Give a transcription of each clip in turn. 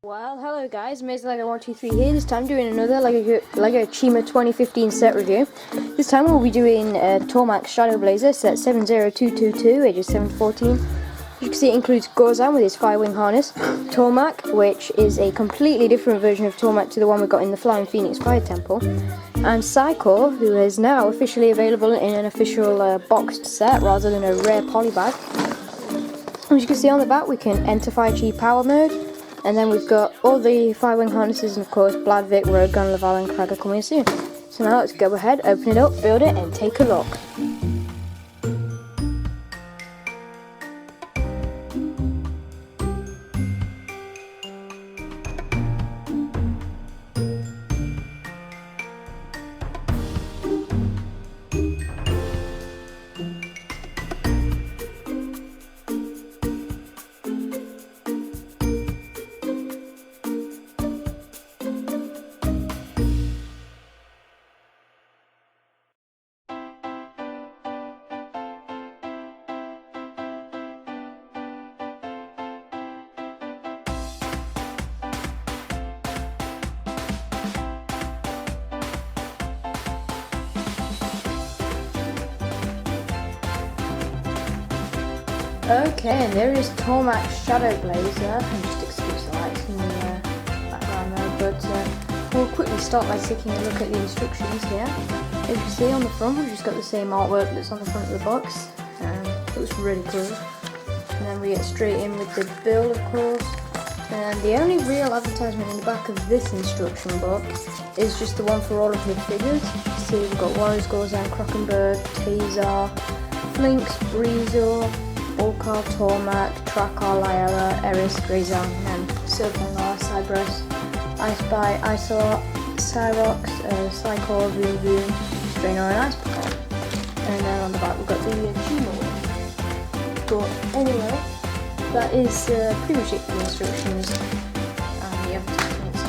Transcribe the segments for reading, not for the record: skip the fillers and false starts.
Well, hello guys, Amazing123 here. This time doing another Lego Chima 2015 set review. This time we'll be doing Tormaks Shadow Blazer set 70222, ages 7 to 14. As you can see, it includes Gorzan with his fire-wing harness, Tormak, which is a completely different version of Tormak to the one we got in the Flying Phoenix Fire Temple, and Psycho, who is now officially available in an official boxed set rather than a rare polybag. As you can see on the back, we can enter Fire Chi Power Mode. And then we've got all the fire-wing harnesses and of course Bladvik, Roadgun, Laval and Kragger coming soon. So now let's go ahead, open it up, build it and take a look. Okay, and there is Tormaks Shadow Blazer, and just excuse the lights in the background there, but we'll quickly start by taking a look at the instructions here. As you can see on the front, we've just got the same artwork that's on the front of the box, and it looks really cool. And then we get straight in with the build, of course, and the only real advertisement in the back of this instruction book is just the one for all of the figures. You can see we've got Warriors, Gorzan, Krakenberg, Tazar, Flinx, Breezer, Olkar, Tormak, Trakar, Lyella, Eris, Grayzon, and Serpengar, Cybrus, Iceby, Isor, Cyrox, Psychor, Voon, Strainer, and Icepower. And then on the back we've got the Chima one. But anyway, that is pretty much it for the instructions and the advertisements.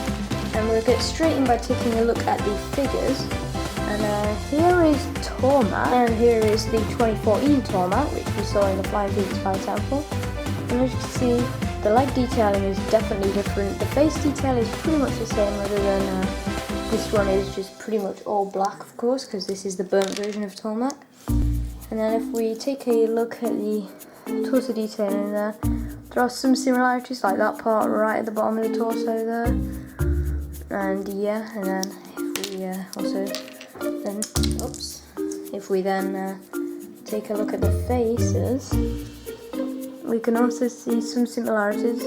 And we'll get straight in by taking a look at the figures. And here is Tormak, and here is the 2014 Tormak, which we saw in the Flying Phoenix Fire Temple. And as you can see, the leg detailing is definitely different. The face detail is pretty much the same, other than this one is just pretty much all black, of course, because this is the burnt version of Tormak. And then if we take a look at the torso detailing there are some similarities, like that part right at the bottom of the torso there. And yeah, and then if we if we then take a look at the faces, we can also see some similarities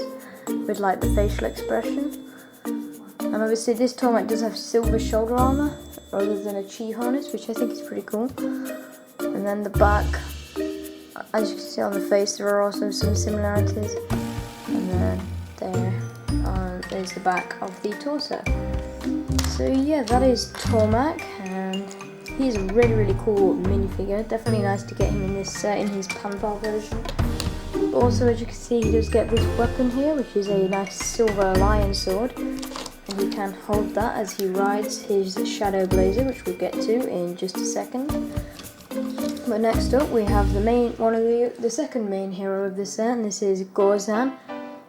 with like the facial expression. And obviously this Tormak does have silver shoulder armour rather than a chi harness, which I think is pretty cool. And then the back, as you can see on the face, there are also some similarities. And then there's the back of the torso. So yeah, that is Tormak, and he's a really cool minifigure. Definitely nice to get him in this set in his Panvar version. Also, as you can see, he does get this weapon here, which is a nice silver lion sword, and he can hold that as he rides his Shadow Blazer, which we'll get to in just a second. But next up, we have the second main hero of the set, and this is Gorzan.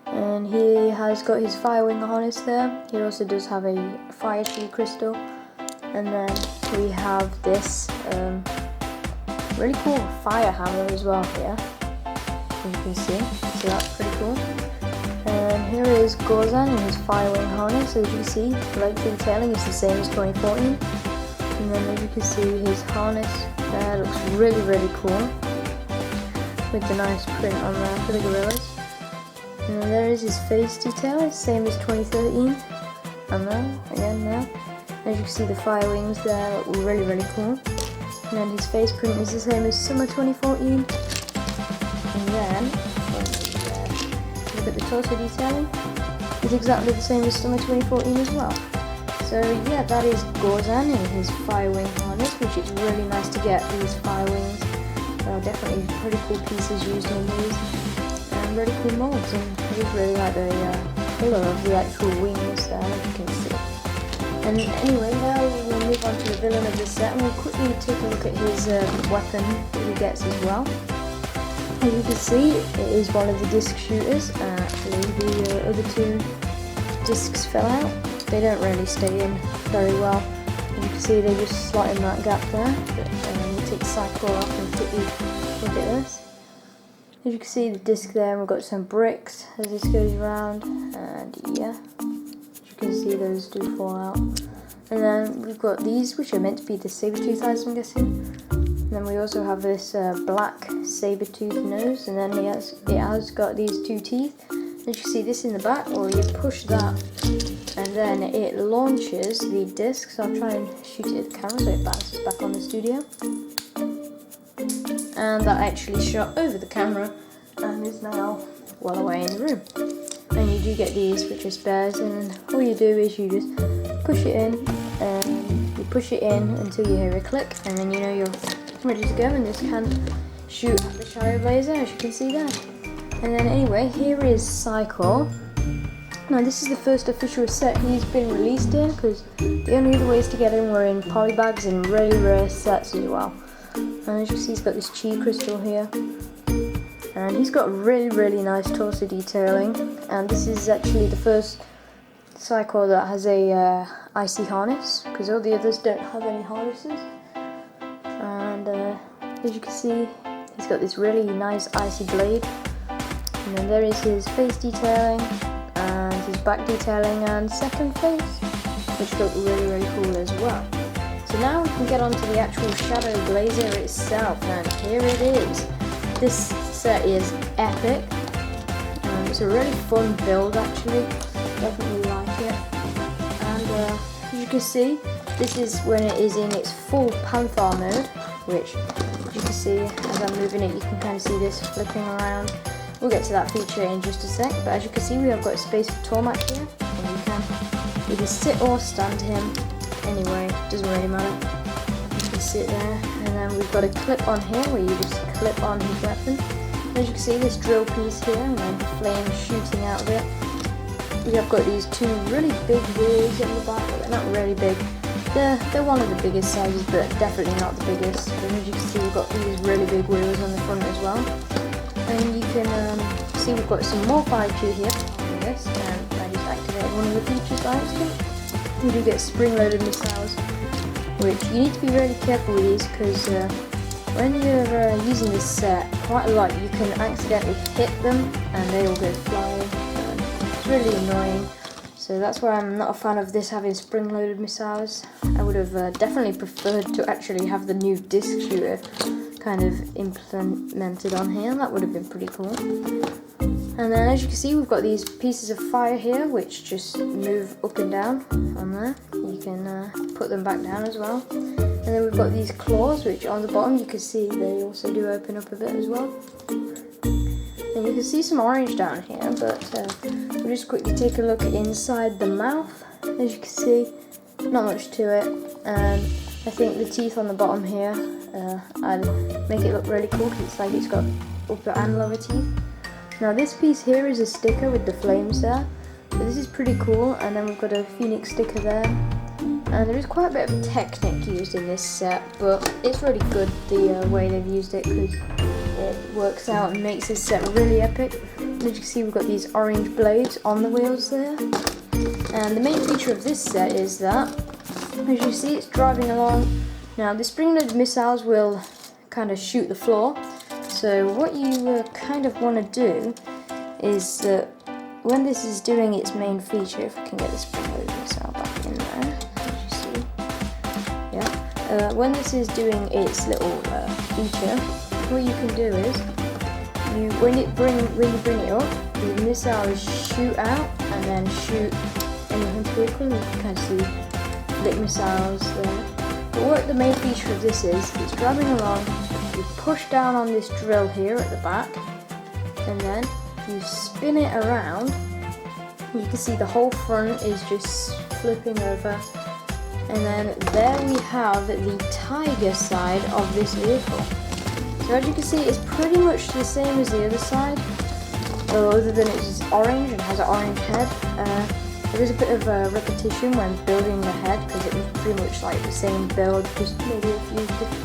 And he has got his fire-wing harness there. He also does have a fire chi crystal. And then we have this really cool fire hammer as well here, as you can see. So that's pretty cool. And here is Gorzan in his fire-wing harness. As you can see, the leg detailing is the same as 2014. And then as you can see, his harness there looks really cool, with the nice print on there for the gorillas. And then there is his face detail, same as 2013. And then again there, as you can see, the fire wings there look really cool. And then his face print is the same as summer 2014. And then look at the torso detailing, it's exactly the same as summer 2014 as well. So yeah, that is Gorzan in his fire wing harness, which is really nice to get these fire wings. There are definitely pretty cool pieces used in these, and really cool molds, and I just really like the colour of the actual wings there, as you can see. And anyway, now we'll move on to the villain of the set, and we'll quickly take a look at his weapon that he gets as well. As you can see, it is one of the disc shooters. Actually, the other two discs fell out. They don't really stay in very well. As you can see, they just slot in that gap there. But you take the cycle off and quickly look at this. As you can see, the disc there, we've got some bricks as this goes around, and yeah, as you can see, those do fall out. And then we've got these, which are meant to be the saber-tooth eyes, I'm guessing. And then we also have this black saber-tooth nose, and then it has got these two teeth. As you can see this in the back, or you push that, and then it launches the disc. So I'll try and shoot it at the camera so it bounces back on the studio. And that actually shot over the camera and is now well away in the room. And you do get these, which are spares, and all you do is you just push it in, and you push it in until you hear a click, and then you know you're ready to go, and this can shoot at the shadow blazer, as you can see there. And then anyway, here is Cycle. Now this is the first official set he's been released in, because the only other ways to get him were in polybags and really rare sets as well. And as you can see, he's got this chi crystal here, and he's got really nice torso detailing. And this is actually the first Cycle that has a icy harness, because all the others don't have any harnesses. And as you can see, he's got this really nice icy blade. And then there is his face detailing and his back detailing and second face, which look really cool as well. So now we can get on to the actual shadow blazer itself, and here it is. This set is epic. It's a really fun build actually, definitely like it. And as you can see, this is when it is in its full Panther mode, which as you can see, as I'm moving it, you can kind of see this flipping around. We'll get to that feature in just a sec, but as you can see, we have got a space for Tormaks here, and you can either sit or stand him. Anyway, doesn't really matter. You can sit there, and then we've got a clip on here where you just clip on his weapon. As you can see, this drill piece here, and then flames shooting out of it. We have got these two really big wheels in the back, but they're not really big. They're one of the biggest sizes, but definitely not the biggest. And as you can see, we've got these really big wheels on the front as well. And you can see we've got some more 5Q here on this, and I just activated one of the features by accident. You do get spring-loaded missiles, which you need to be really careful with these, because when you're using this set, quite a lot you can accidentally hit them and they all go flying. It's really annoying, so that's why I'm not a fan of this having spring-loaded missiles. I would have definitely preferred to actually have the new disc shooter kind of implemented on here. That would have been pretty cool. And then as you can see, we've got these pieces of fire here which just move up and down on there. You can put them back down as well. And then we've got these claws, which on the bottom you can see they also do open up a bit as well. And you can see some orange down here, but we'll just quickly take a look inside the mouth. As you can see, not much to it. And I think the teeth on the bottom here, I'd make it look really cool, because it's like it's got upper and lower teeth. Now this piece here is a sticker with the flames there, so this is pretty cool. And then we've got a phoenix sticker there, and there is quite a bit of technique used in this set, but it's really good the way they've used it, because it works out and makes this set really epic. As you can see, we've got these orange blades on the wheels there, and the main feature of this set is that, as you see, it's driving along. Now the spring-loaded missiles will kind of shoot the floor. So what you kind of want to do is that when this is doing its main feature, if I can get the spring-loaded missile back in there, as you see, yeah. When this is doing its little feature, what you can do is, when you bring it up, the missiles shoot out and then shoot anything quickly. You can kind of see flick missiles there. But what the main feature of this is, it's driving along. You push down on this drill here at the back, and then you spin it around. You can see the whole front is just flipping over, and then there we have the tiger side of this vehicle. So as you can see, it's pretty much the same as the other side, other than it's orange and has an orange head. There is a bit of a repetition when building the head, because it was pretty much like the same build, just maybe a few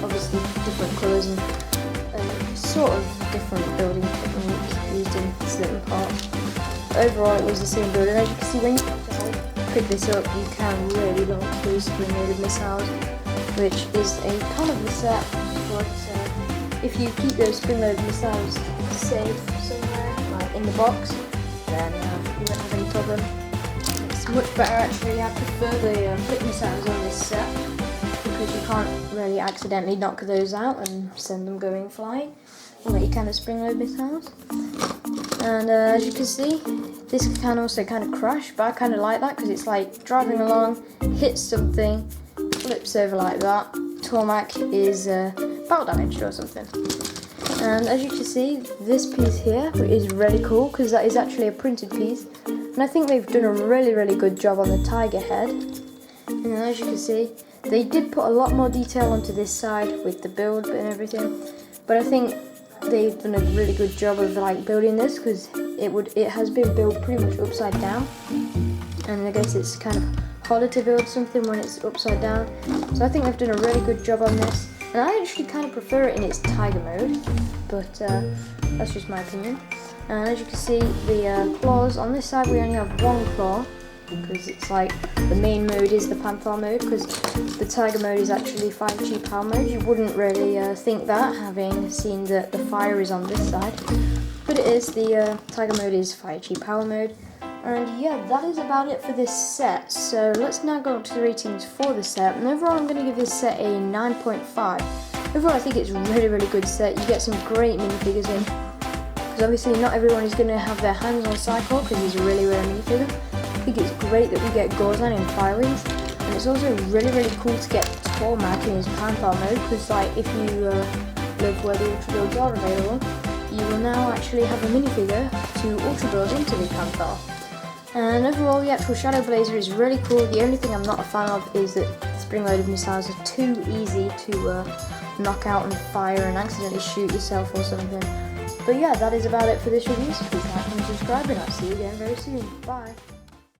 obviously different colours and sort of different building technique used in certain parts. But overall it was the same build, and as you can see, when you pick this up, you can really launch these spring-loaded missiles, which is a ton of the set, but if you keep those spring-loaded missiles safe somewhere, like in the box, then you won't have any problem. It's much better actually. I prefer the flick missiles on this set, because you can't really accidentally knock those out and send them going flying, like you can the spring-loaded missiles. And as you can see, this can also kind of crash, but I kind of like that because it's like driving along, hits something, flips over like that. Tormaks is battle damaged or something. And as you can see, this piece here is really cool because that is actually a printed piece. And I think they've done a really good job on the tiger head. And as you can see, they did put a lot more detail onto this side with the build and everything. But I think they've done a really good job of like building this because it has been built pretty much upside down, and I guess it's kind of harder to build something when it's upside down. So I think they've done a really good job on this, and I actually kind of prefer it in its tiger mode, but that's just my opinion. And as you can see, the claws on this side, we only have one claw because it's like the main mode is the panther mode, because the tiger mode is actually 5G power mode. You wouldn't really think that, having seen that the fire is on this side, but it is. The tiger mode is 5G power mode. And yeah, that is about it for this set. So let's now go up to the ratings for the set. And overall, I'm going to give this set a 9.5. Overall, I think it's a really good set. You get some great minifigures in, because obviously not everyone is going to have their hands on Cycle because he's a really rare minifigure. I think it's great that we get Gorzan in Fire Wings, and it's also really cool to get Tormaks in his Panther mode, because like if you live where the Ultra Builds are available, you will now actually have a minifigure to Ultra Build into the Panther. And overall, the actual Shadow Blazer is really cool. The only thing I'm not a fan of is that spring-loaded missiles are too easy to knock out and fire and accidentally shoot yourself or something. But yeah, that is about it for this review, so please like and subscribe, and I'll see you again very soon. Bye!